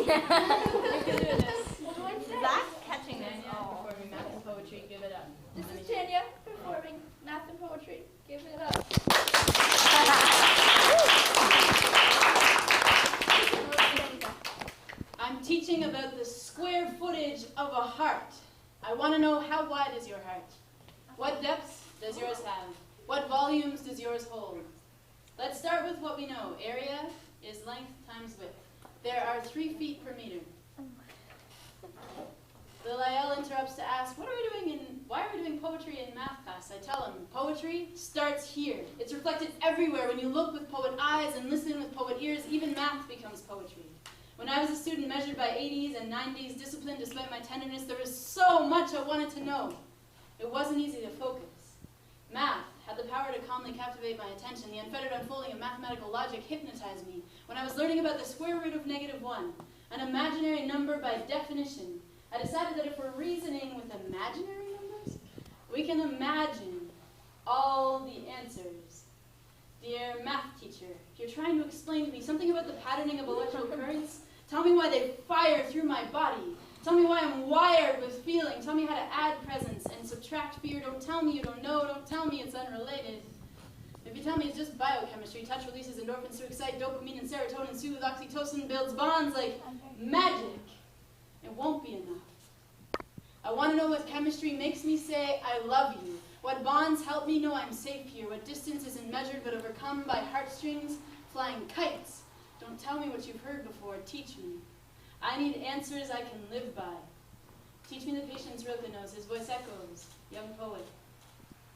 Zach's catching this all. Performing math and poetry, give it up. This is Tanya performing math and poetry. Give it up. I'm teaching about the square footage of a heart. I want to know, how wide is your heart? What depths does yours have? What volumes does yours hold? Let's start with what we know. Area is length times width. There are 3 feet per meter. The Lyell interrupts to ask, why are we doing poetry in math class? I tell him, poetry starts here. It's reflected everywhere. When you look with poet eyes and listen with poet ears, even math becomes poetry. When I was a student measured by 80s and 90s, disciplined despite my tenderness, there was so much I wanted to know. It wasn't easy to focus. Math had the power to calmly captivate my attention. The unfettered unfolding of mathematical logic hypnotized me. When I was learning about the square root of -1, an imaginary number by definition, I decided that if we're reasoning with imaginary numbers, we can imagine all the answers. Dear math teacher, if you're trying to explain to me something about the patterning of electrical currents, tell me why they fire through my body. Tell me why I'm wired with feeling. Tell me how to add presence and subtract fear. Don't tell me you don't know. Don't tell me it's unrelated. If you tell me it's just biochemistry, touch releases endorphins to excite dopamine and serotonin, soothe oxytocin, builds bonds like magic, it won't be enough. I want to know what chemistry makes me say, I love you. What bonds help me know I'm safe here. What distance isn't measured but overcome by heartstrings, flying kites. Don't tell me what you've heard before. Teach me. I need answers I can live by. Teach me the patience Rilke knows. His voice echoes. Young poet.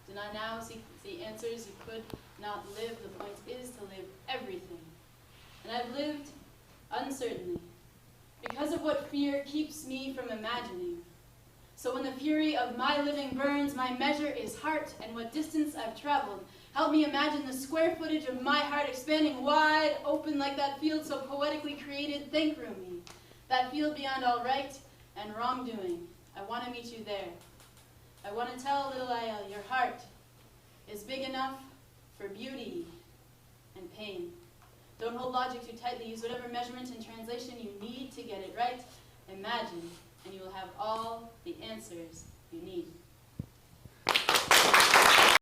Do not now seek the answers you could not live. The point is to live everything. And I've lived uncertainly because of what fear keeps me from imagining. So when the fury of my living burns, my measure is heart and what distance I've traveled. Help me imagine the square footage of my heart expanding wide open like that field so poetically created. Think roomy. That field beyond all right and wrongdoing. I want to meet you there. I want to tell little Lyell, your heart is big enough for beauty and pain. Don't hold logic too tightly. Use whatever measurement and translation you need to get it right. Imagine, and you will have all the answers you need.